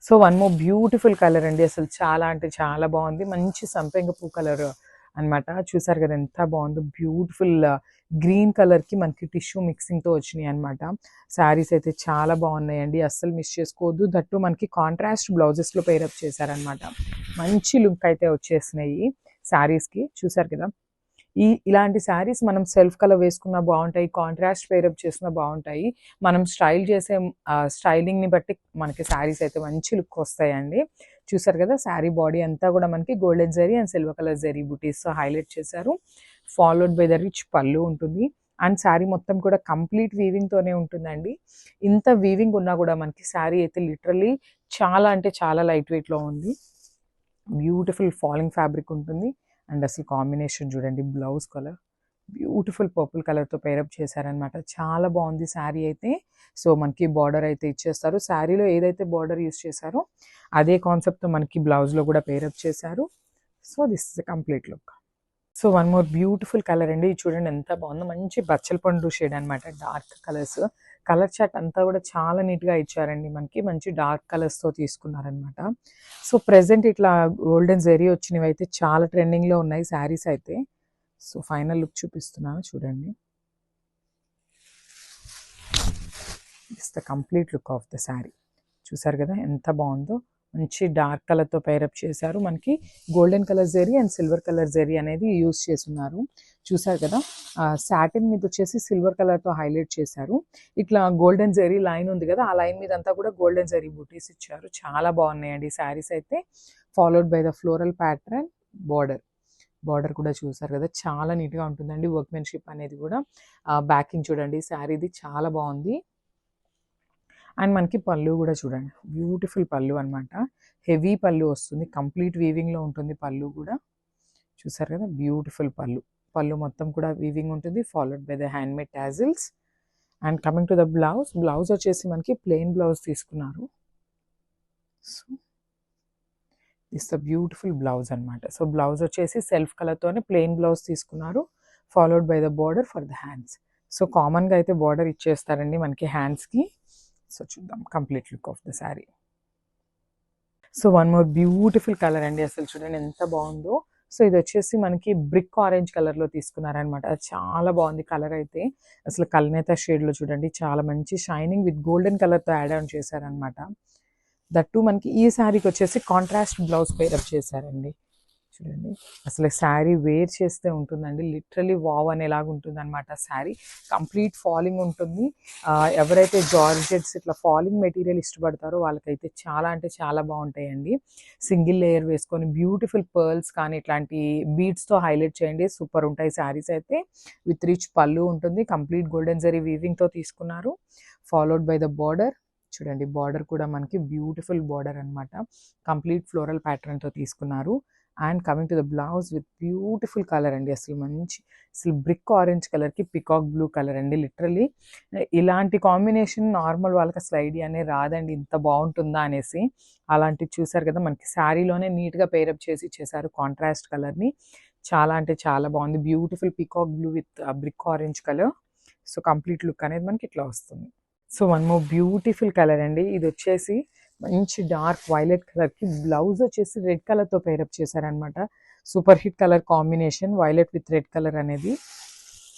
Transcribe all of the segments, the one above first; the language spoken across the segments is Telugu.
So one more beautiful colour అండి. అసలు చాలా అంటే చాలా బాగుంది. మంచి సంపెంగ పూ కలర్ అన్నమాట. చూసారు కదా ఎంత బాగుందో. బ్యూటిఫుల్ గ్రీన్ కలర్కి మనకి టిష్యూ మిక్సింగ్తో వచ్చినాయి అనమాట. శారీస్ అయితే చాలా బాగున్నాయండి, అస్సలు మిస్ చేసుకోవద్దు. దట్టు మనకి కాంట్రాస్ట్ బ్లౌజెస్లో పేరప్ చేశారనమాట. మంచి లుక్ అయితే వచ్చేసినాయి శారీస్కి. చూసారు కదా, ఇలాంటి శారీస్ మనం సెల్ఫ్ కలర్ వేసుకున్నా బాగుంటాయి, కాంట్రాస్ట్ పేరప్ చేసినా బాగుంటాయి. మనం స్టైల్ చేసే స్టైలింగ్ని బట్టి మనకి శారీస్ అయితే మంచి లుక్ వస్తాయండి. చూసారు కదా, శారీ బాడీ అంతా కూడా మనకి గోల్డెన్ జరీ అండ్ సిల్వర్ కలర్ జరీ బుటీస్తో హైలైట్ చేశారు. ఫాలోడ్ బై ద రిచ్ పళ్ళు ఉంటుంది. అండ్ శారీ మొత్తం కూడా కంప్లీట్ వీవింగ్తోనే ఉంటుందండి. ఇంత వీవింగ్ ఉన్నా కూడా మనకి శారీ అయితే లిటరల్లీ చాలా అంటే చాలా లైట్ వెయిట్లో ఉంది. బ్యూటిఫుల్ ఫాలింగ్ ఫ్యాబ్రిక్ ఉంటుంది. అండ్ అసలు కాంబినేషన్ చూడండి, బ్లౌజ్ కలర్ బ్యూటిఫుల్ పర్పుల్ కలర్తో పేరప్ చేశారనమాట. చాలా బాగుంది శారీ అయితే. సో మనకి బార్డర్ అయితే ఇచ్చేస్తారు. శారీలో ఏదైతే బార్డర్ యూస్ చేశారో అదే కాన్సెప్ట్తో మనకి బ్లౌజ్లో కూడా పేరప్ చేశారు. So this is the complete look. So one more beautiful colour అండి. చూడండి ఎంత బాగుందో. మంచి బచ్చల పండు షేడ్ అనమాట. డార్క్ కలర్స్, కలర్ చార్ట్ అంతా కూడా చాలా నీట్గా ఇచ్చారండి. మనకి మంచి డార్క్ కలర్స్తో తీసుకున్నారనమాట. సో ప్రెసెంట్ ఇట్లా గోల్డెన్ జెరీ వచ్చినవి అయితే చాలా ట్రెండింగ్లో ఉన్నాయి శారీస్ అయితే. సో ఫైనల్ లుక్ చూపిస్తున్నాను చూడండి. It's the complete look of the sari. చూసారు కదా ఎంత బాగుందో. మంచి డార్క్ కలర్తో పేరప్ చేశారు. మనకి గోల్డెన్ కలర్ జెరీ అండ్ సిల్వర్ కలర్ జెరీ అనేది యూస్ చేస్తున్నారు. చూసారు కదా, సాటిన్ మీద వచ్చేసి సిల్వర్ కలర్తో హైలైట్ చేశారు. ఇట్లా గోల్డెన్ జెరీ లైన్ ఉంది కదా, ఆ లైన్ మీద అంతా కూడా గోల్డెన్ జెరీ బూటీస్ ఇచ్చారు. చాలా బాగున్నాయండి శారీస్ అయితే. Followed by the floral pattern border కూడా చూసారు కదా, చాలా నీట్గా ఉంటుందండి. వర్క్మెన్షిప్ అనేది కూడా. బ్యాకింగ్ చూడండి, శారీది చాలా బాగుంది. అండ్ మనకి పళ్ళు కూడా చూడండి, బ్యూటిఫుల్ పళ్ళు అనమాట. హెవీ పళ్ళు వస్తుంది, కంప్లీట్ వీవింగ్లో ఉంటుంది పళ్ళు కూడా. చూసారు కదా, బ్యూటిఫుల్ పళ్ళు మొత్తం కూడా వీవింగ్ ఉంటుంది. Followed by the handmade tassels. And coming to the blouse వచ్చేసి మనకి ప్లెయిన్ బ్లౌజ్ తీసుకున్నారు. So it's the beautiful blouse అనమాట. సో బ్లౌజ్ వచ్చేసి సెల్ఫ్ కలర్తోనే ప్లెయిన్ బ్లౌజ్ తీసుకున్నారు. Followed by the border for the hands. So కామన్గా అయితే బార్డర్ ఇచ్చేస్తారండి మనకి హ్యాండ్స్కి. సో చూద్దాం complete look of the sari. So one more beautiful colour అండి. అసలు చూడండి ఎంత బాగుందో. సో ఇది వచ్చేసి మనకి బ్రిక్ ఆరెంజ్ కలర్లో తీసుకున్నారనమాట. చాలా బాగుంది కలర్ అయితే. అసలు కల్నేత షేడ్లో చూడండి, చాలా మంచి షైనింగ్ విత్ గోల్డెన్ కలర్తో యాడ్ ఆన్ చేశారనమాట. దట్టు మనకి ఈ శారీకి వచ్చేసి కాంట్రాస్ట్ బ్లౌజ్ పేరప్ చేశారండి. చూడండి అసలు శారీ వేర్ చేస్తే ఉంటుందండి, లిటరలీ వావ్ అనేలాగా ఉంటుంది అనమాట. శారీ కంప్లీట్ ఫాలింగ్ ఉంటుంది. ఎవరైతే జార్జెట్స్ ఇట్లా ఫాలింగ్ మెటీరియల్ ఇష్టపడతారో వాళ్ళకైతే చాలా అంటే చాలా బాగుంటాయండి. సింగిల్ లేయర్ వేసుకొని బ్యూటిఫుల్ పర్ల్స్ కానీ ఇట్లాంటి బీడ్స్తో హైలైట్ చేయండి, సూపర్ ఉంటాయి శారీస్ అయితే. విత్ రిచ్ పళ్ళు ఉంటుంది. కంప్లీట్ గోల్డెన్ జరీ వీవింగ్తో తీసుకున్నారు. Followed by the border. చూడండి బార్డర్ కూడా మనకి బ్యూటిఫుల్ బార్డర్ అనమాట. కంప్లీట్ ఫ్లోరల్ ప్యాటర్న్తో తీసుకున్నారు. And coming to the blouse with beautiful colour అండి. అసలు బ్రిక్ ఆరెంజ్ కలర్కి పికాక్ బ్లూ కలర్ అండి. లిటరల్లీ ఇలాంటి కాంబినేషన్ నార్మల్ వాళ్ళకి అసలు ఐడియానే రాదండి, ఇంత బాగుంటుందా అనేసి. అలాంటివి చూసారు కదా, మనకి శారీలోనే నీట్గా పేరప్ చేసి ఇచ్చేసారు కాంట్రాస్ట్ కలర్ని. చాలా అంటే చాలా బాగుంది. Beautiful peacock blue with brick orange colour. So complete look అనేది మనకి ఇట్లా వస్తుంది. So one more beautiful colour అండి. ఇది వచ్చేసి మంచి డార్క్ వైలెట్ కలర్కి బ్లౌజ్ వచ్చేసి రెడ్ కలర్తో పేరప్ చేశారనమాట. Super hit colour combination violet with red colour అనేది.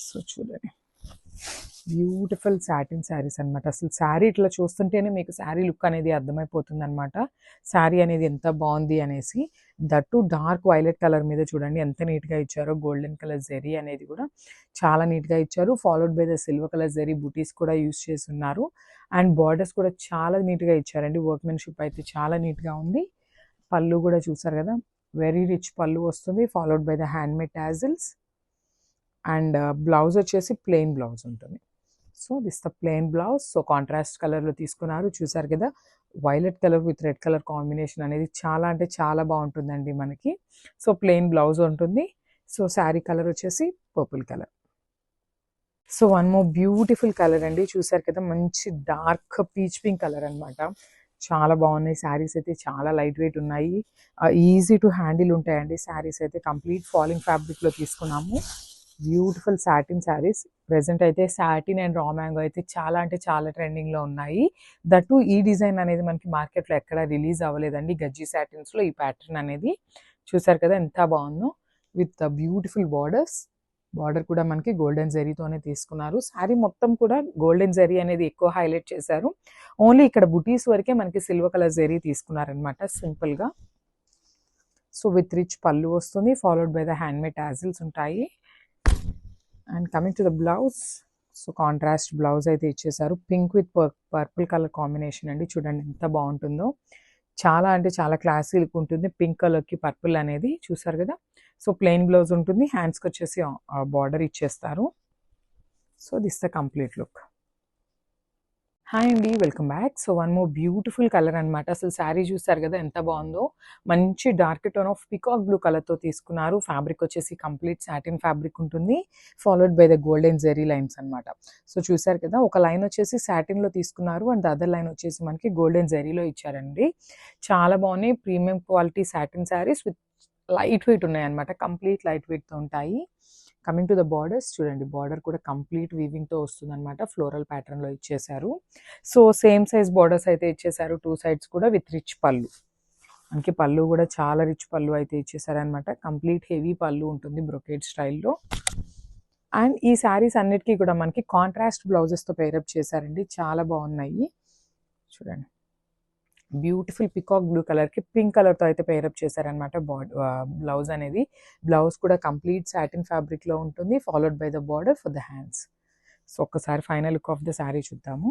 సో చూడండి బ్యూటిఫుల్ సాటిన్ శారీస్ అనమాట. అసలు శారీ ఇట్లా చూస్తుంటేనే మీకు శారీ లుక్ అనేది అర్థమైపోతుంది అనమాట. శారీ అనేది ఎంత బాగుంది అనేసి. దట్టు డార్క్ వైలెట్ కలర్ మీద చూడండి ఎంత నీట్గా ఇచ్చారో. గోల్డెన్ కలర్ జెరీ అనేది కూడా చాలా నీట్గా ఇచ్చారు. Followed by the silver colour జెరీ బుటీస్ కూడా యూస్ చేసి ఉన్నారు. అండ్ బార్డర్స్ కూడా చాలా నీట్గా ఇచ్చారండి. వర్క్మెన్షిప్ అయితే చాలా నీట్గా ఉంది. పళ్ళు కూడా చూసారు కదా, వెరీ రిచ్ పళ్ళు వస్తుంది. Followed by the handmade tassels. And blouse వచ్చేసి ప్లెయిన్ బ్లౌజ్ ఉంటుంది. So this the plain blouse. So contrast కలర్లో తీసుకున్నారు. చూసారు కదా, violet colour with red colour combination అనేది చాలా అంటే చాలా బాగుంటుందండి మనకి. సో ప్లెయిన్ బ్లౌజ్ ఉంటుంది. సో శారీ కలర్ వచ్చేసి purple colour. So one more beautiful colour అండి. చూసారు కదా, మంచి డార్క్ పీచ్ పింక్ కలర్ అనమాట. చాలా బాగున్నాయి శారీస్ అయితే. చాలా లైట్ వెయిట్ ఉన్నాయి. ఈజీ టు హ్యాండిల్ ఉంటాయండి శారీస్ అయితే. కంప్లీట్ ఫాలింగ్ ఫ్యాబ్రిక్లో తీసుకున్నాము. Beautiful satin saris. ప్రెజెంట్ అయితే సాటిన్ అండ్ రా మ్యాంగో అయితే చాలా అంటే చాలా ట్రెండింగ్లో ఉన్నాయి. దట్టు ఈ డిజైన్ అనేది మనకి మార్కెట్లో ఎక్కడ రిలీజ్ అవ్వలేదండి. గజ్జి సాటిన్స్లో ఈ ప్యాటర్న్ అనేది చూసారు కదా ఎంత బాగుందో, విత్ బ్యూటిఫుల్ బార్డర్స్. బార్డర్ కూడా మనకి గోల్డెన్ జరీతోనే తీసుకున్నారు. శారీ మొత్తం కూడా గోల్డెన్ జరీ అనేది ఎక్కువ హైలైట్ చేశారు. ఓన్లీ ఇక్కడ బుటీస్ వరకే మనకి సిల్వర్ కలర్ జరీ తీసుకున్నారనమాట సింపుల్గా. సో విత్ రిచ్ పళ్ళు వస్తుంది, followed by the handmade tassels ఉంటాయి. And coming to the blouse, so contrast blouse అయితే ఇచ్చేసారు. Pink with purple colour combination అండి. చూడండి ఎంత బాగుంటుందో, చాలా అంటే చాలా క్లాసీ లుక్ ఉంటుంది. పింక్ కలర్కి పర్పుల్ అనేది చూసారు కదా. సో ప్లెయిన్ బ్లౌజ్ ఉంటుంది, హ్యాండ్స్కి వచ్చేసి బార్డర్ ఇచ్చేస్తారు. So this the complete look. Hi అండి, welcome back. So one more beautiful colour అనమాట. అసలు శారీ చూస్తారు కదా ఎంత బాగుందో. మంచి dark tone of peacock blue కలర్తో తీసుకున్నారు. ఫ్యాబ్రిక్ వచ్చేసి కంప్లీట్ సాటిన్ ఫ్యాబ్రిక్ ఉంటుంది, ఫాలోడ్ బై ద గోల్డెన్ జెరీ లైన్స్ అనమాట. సో చూసారు కదా, ఒక లైన్ వచ్చేసి సాటిన్లో తీసుకున్నారు అండ్ అదర్ లైన్ వచ్చేసి మనకి గోల్డెన్ జెరీలో ఇచ్చారండి. చాలా బాగున్నాయి. Premium quality satin saris with light weight ఉన్నాయి అనమాట. కంప్లీట్ లైట్ వెయిట్తో ఉంటాయి. కమింగ్ టు ద బార్డర్స్, చూడండి బార్డర్ కూడా కంప్లీట్ వీవింగ్తో వస్తుంది అనమాట. ఫ్లోరల్ ప్యాటర్న్లో ఇచ్చేసారు. సో సేమ్ సైజ్ బార్డర్స్ అయితే ఇచ్చేసారు టూ సైడ్స్ కూడా, విత్ రిచ్ పళ్ళు. మనకి పళ్ళు కూడా చాలా రిచ్ పళ్ళు అయితే ఇచ్చేసారనమాట. కంప్లీట్ హెవీ పళ్ళు ఉంటుంది బ్రొకేడ్ స్టైల్లో. అండ్ ఈ శారీస్ అన్నిటికీ కూడా మనకి కాంట్రాస్ట్ బ్లౌజెస్తో పేరప్ చేశారండి. చాలా బాగున్నాయి. చూడండి బ్యూటిఫుల్ పికాక్ బ్లూ కలర్కి పింక్ కలర్తో అయితే పేరప్ చేశారనమాట బ్లౌజ్ అనేది. బ్లౌజ్ కూడా కంప్లీట్ సాటిన్ ఫ్యాబ్రిక్లో ఉంటుంది, followed by the border for the hands. So ఒక్కసారి final look of the sari చూద్దాము.